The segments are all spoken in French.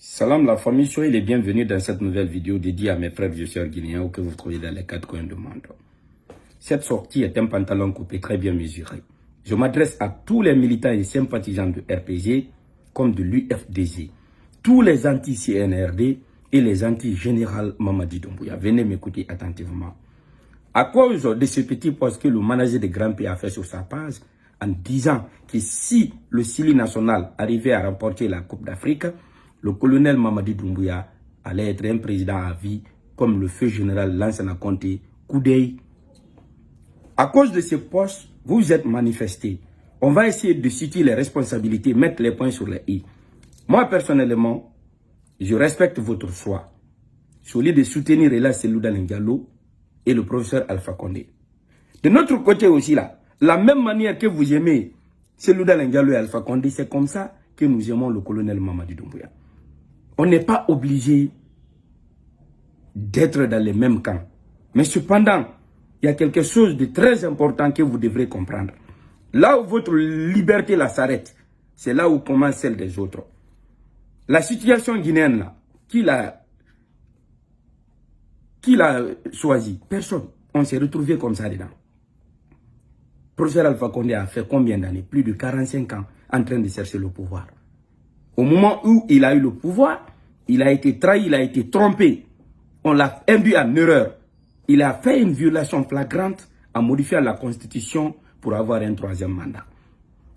Salam la famille, soyez les bienvenus dans cette nouvelle vidéo dédiée à mes frères et sœurs guinéens que vous trouvez dans les quatre coins du monde. Cette sortie est un pantalon coupé très bien mesuré. Je m'adresse à tous les militants et sympathisants de RPG comme de l'UFDG, tous les anti-CNRD et les anti-général Mamadi Doumbouya. Venez m'écouter attentivement. À cause de ce petit poste que le manager de Grand P a fait sur sa page, en disant que si le Sili national arrivait à remporter la Coupe d'Afrique, le colonel Mamadi Doumbouya allait être un président à vie comme le feu général Lansana Conté Koudei. À cause de ce poste, vous êtes manifestés. On va essayer de situer les responsabilités, mettre les points sur les i. Moi, personnellement, je respecte votre choix. Celui de soutenir Ella Selouda Diallo et le professeur Alpha Condé. De notre côté aussi, là, la même manière que vous aimez Selouda Diallo et Alpha Condé, c'est comme ça que nous aimons le colonel Mamadi Doumbouya. On n'est pas obligé d'être dans les mêmes camps. Mais cependant, il y a quelque chose de très important que vous devrez comprendre. Là où votre liberté là s'arrête, c'est là où commence celle des autres. La situation guinéenne là, qui l'a choisi? Personne. On s'est retrouvé comme ça dedans. Professeur Alpha Condé a fait combien d'années? Plus de 45 ans en train de chercher le pouvoir. Au moment où il a eu le pouvoir, il a été trahi, il a été trompé. On l'a induit en erreur. Il a fait une violation flagrante en modifiant la constitution pour avoir un troisième mandat.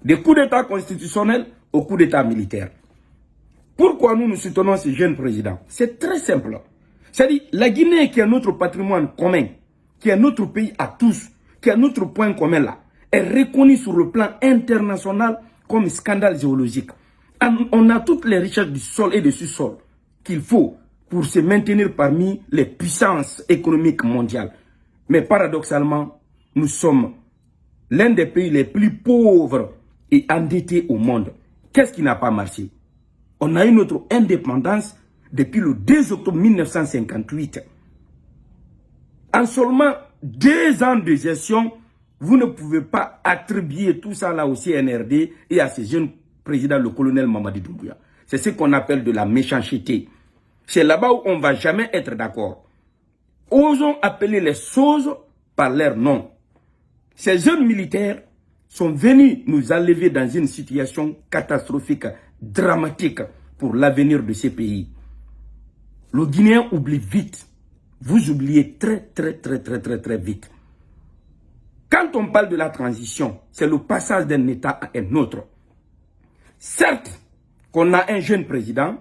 Des coups d'état constitutionnels aux coups d'état militaires. Pourquoi nous soutenons ce jeune président? C'est très simple. C'est-à-dire, la Guinée qui est notre patrimoine commun, qui est notre pays à tous, qui est notre point commun là, est reconnue sur le plan international comme scandale géologique. On a toutes les richesses du sol et du sous-sol qu'il faut pour se maintenir parmi les puissances économiques mondiales. Mais paradoxalement, nous sommes l'un des pays les plus pauvres et endettés au monde. Qu'est-ce qui n'a pas marché? On a eu notre indépendance depuis le 2 octobre 1958. En seulement 2 ans de gestion, vous ne pouvez pas attribuer tout ça là au CNRD et à ces jeunes président, le colonel Mamadi Doumbouya. C'est ce qu'on appelle de la méchanceté. C'est là-bas où on ne va jamais être d'accord. Osons appeler les choses par leur nom. Ces jeunes militaires sont venus nous enlever dans une situation catastrophique, dramatique pour l'avenir de ces pays. Le Guinéen oublie vite. Vous oubliez très vite. Quand on parle de la transition, c'est le passage d'un État à un autre. Certes, qu'on a un jeune président,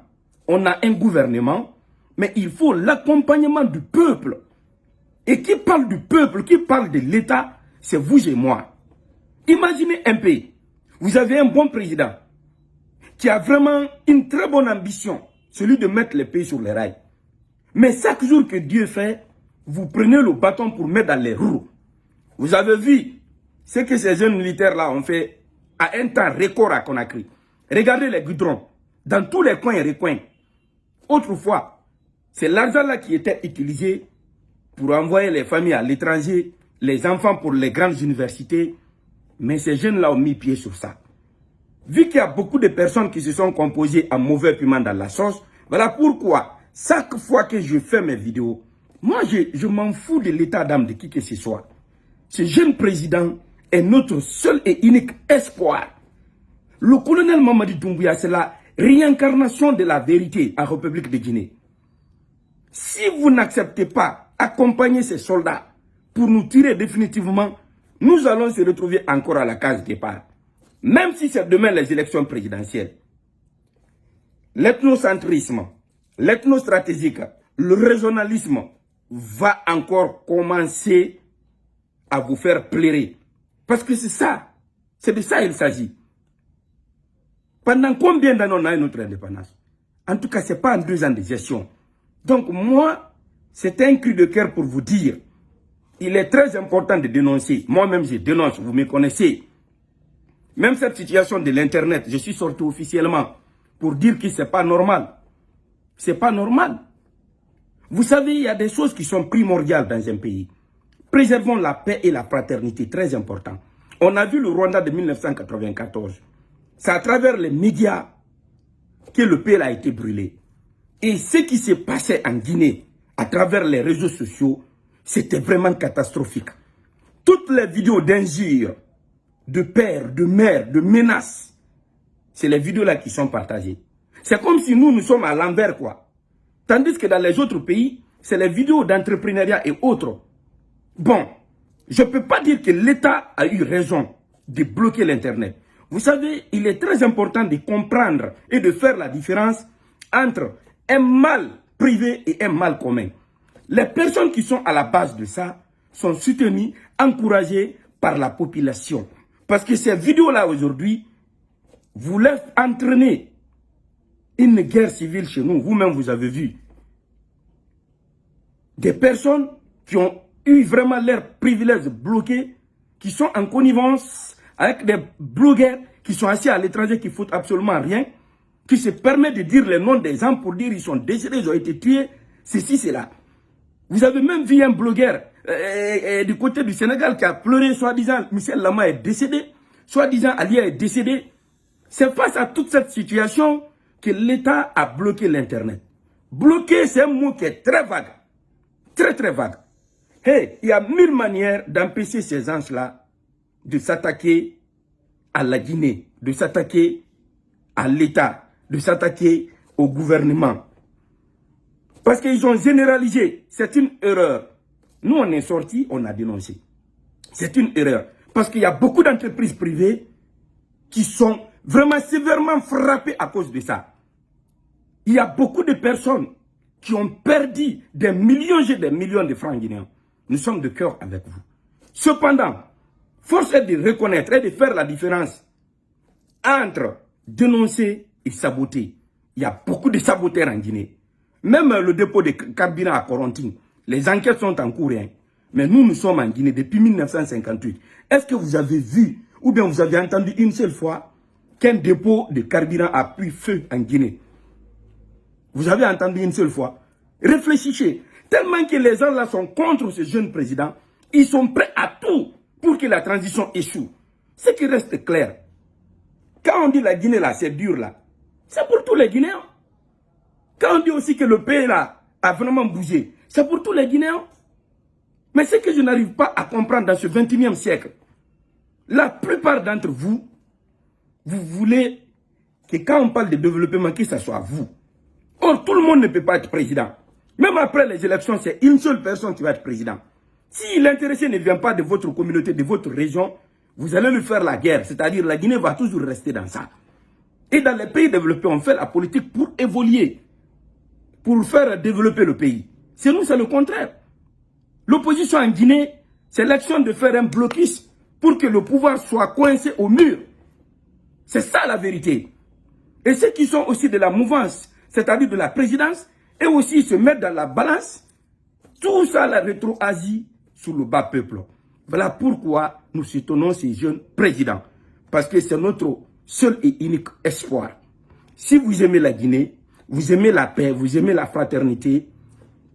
on a un gouvernement, mais il faut l'accompagnement du peuple. Et qui parle du peuple, qui parle de l'État, c'est vous et moi. Imaginez un pays, vous avez un bon président, qui a vraiment une très bonne ambition, celui de mettre les pays sur les rails. Mais chaque jour que Dieu fait, vous prenez le bâton pour mettre dans les roues. Vous avez vu ce que ces jeunes militaires-là ont fait à un temps record à Conakry. Regardez les goudrons, dans tous les coins et recoins. Autrefois, c'est l'argent-là qui était utilisé pour envoyer les familles à l'étranger, les enfants pour les grandes universités. Mais ces jeunes-là ont mis pied sur ça. Vu qu'il y a beaucoup de personnes qui se sont composées en mauvais piment dans la sauce, voilà pourquoi, chaque fois que je fais mes vidéos, moi je m'en fous de l'état d'âme de qui que ce soit. Ce jeune président est notre seul et unique espoir. Le colonel Mamadi Doumbouya, c'est la réincarnation de la vérité en République de Guinée. Si vous n'acceptez pas accompagner ces soldats pour nous tirer définitivement, nous allons se retrouver encore à la case départ. Même si c'est demain les élections présidentielles. L'ethnocentrisme, l'ethnostratégique, le régionalisme va encore commencer à vous faire pleurer. Parce que c'est ça, c'est de ça il s'agit. Pendant combien d'années on a eu notre indépendance? En tout cas, ce n'est pas en 2 ans de gestion. Donc moi, c'est un cri de cœur pour vous dire, il est très important de dénoncer. Moi-même, je dénonce, vous me connaissez. Même cette situation de l'Internet, je suis sorti officiellement pour dire que ce n'est pas normal. Ce n'est pas normal. Vous savez, il y a des choses qui sont primordiales dans un pays. Préservons la paix et la fraternité, très important. On a vu le Rwanda de 1994. C'est à travers les médias que le pays a été brûlé. Et ce qui s'est passé en Guinée, à travers les réseaux sociaux, c'était vraiment catastrophique. Toutes les vidéos d'injures, de pères, de mères, de menaces, c'est les vidéos-là qui sont partagées. C'est comme si nous sommes à l'envers, quoi. Tandis que dans les autres pays, c'est les vidéos d'entrepreneuriat et autres. Bon, je ne peux pas dire que l'État a eu raison de bloquer l'Internet. Vous savez, il est très important de comprendre et de faire la différence entre un mal privé et un mal commun. Les personnes qui sont à la base de ça sont soutenues, encouragées par la population. Parce que ces vidéos-là aujourd'hui voulaient entraîner une guerre civile chez nous. Vous-même, vous avez vu des personnes qui ont eu vraiment leurs privilèges bloqués, qui sont en connivence avec des blogueurs qui sont assis à l'étranger, qui ne foutent absolument rien, qui se permettent de dire les noms des gens pour dire ils sont décédés, ils ont été tués, ceci, cela. Vous avez même vu un blogueur du côté du Sénégal qui a pleuré, soi-disant Michel Lama est décédé, soi-disant Alia est décédé. C'est face à toute cette situation que l'État a bloqué l'Internet. Bloquer, c'est un mot qui est très vague. Très, très vague. Hey, il y a 1000 manières d'empêcher ces gens-là de s'attaquer à la Guinée, de s'attaquer à l'État, de s'attaquer au gouvernement. Parce qu'ils ont généralisé. C'est une erreur. Nous, on est sortis, on a dénoncé. C'est une erreur. Parce qu'il y a beaucoup d'entreprises privées qui sont vraiment sévèrement frappées à cause de ça. Il y a beaucoup de personnes qui ont perdu des millions et des millions de francs guinéens. Nous sommes de cœur avec vous. Cependant, force est de reconnaître et de faire la différence entre dénoncer et saboter. Il y a beaucoup de saboteurs en Guinée. Même le dépôt de carburant à Corentin, les enquêtes sont en cours. Hein. Mais nous sommes en Guinée depuis 1958. Est-ce que vous avez vu ou bien vous avez entendu une seule fois qu'un dépôt de carburant a pris feu en Guinée? Vous avez entendu une seule fois? Réfléchissez. Tellement que les gens là sont contre ce jeune président, ils sont prêts à tout pour que la transition échoue. Ce qui reste clair, quand on dit la Guinée là, c'est dur là, c'est pour tous les Guinéens. Quand on dit aussi que le pays là a vraiment bougé, c'est pour tous les Guinéens. Mais ce que je n'arrive pas à comprendre dans ce 21e siècle, la plupart d'entre vous, vous voulez que quand on parle de développement, que ce soit vous. Or, tout le monde ne peut pas être président. Même après les élections, c'est une seule personne qui va être président. Si l'intéressé ne vient pas de votre communauté, de votre région, vous allez lui faire la guerre. C'est-à-dire la Guinée va toujours rester dans ça. Et dans les pays développés, on fait la politique pour évoluer, pour faire développer le pays. Chez nous, c'est le contraire. L'opposition en Guinée, c'est l'action de faire un blocus pour que le pouvoir soit coincé au mur. C'est ça la vérité. Et ceux qui sont aussi de la mouvance, c'est-à-dire de la présidence, et aussi se mettre dans la balance, tout ça la rétro-Asie sur le bas peuple. Voilà pourquoi nous soutenons ces jeunes présidents. Parce que c'est notre seul et unique espoir. Si vous aimez la Guinée, vous aimez la paix, vous aimez la fraternité,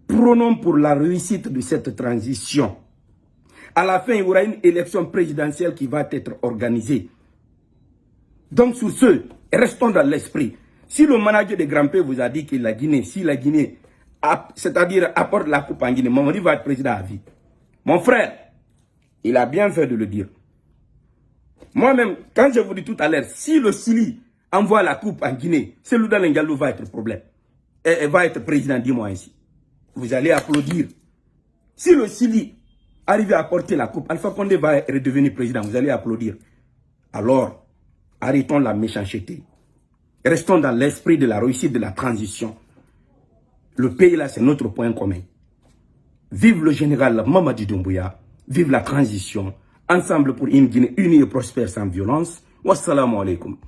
prenons pour la réussite de cette transition. À la fin, il y aura une élection présidentielle qui va être organisée. Donc sur ce, restons dans l'esprit. Si le manager de Grand P vous a dit que la Guinée, si la Guinée, c'est-à-dire apporte la coupe en Guinée, Mamadi va être président à vie. Mon frère, il a bien fait de le dire. Moi-même, quand je vous dis tout à l'heure, si le Sili envoie la coupe en Guinée, celui d'Alengalo va être problème. Et va être président, dis-moi ainsi. Vous allez applaudir. Si le Sili arrive à porter la coupe, Alpha Condé va redevenir président, vous allez applaudir. Alors, arrêtons la méchanceté. Restons dans l'esprit de la réussite de la transition. Le pays là, c'est notre point commun. Vive le général Mamadi Doumbouya. Vive la transition. Ensemble pour une Guinée unie et prospère sans violence. Wassalamu alaikum.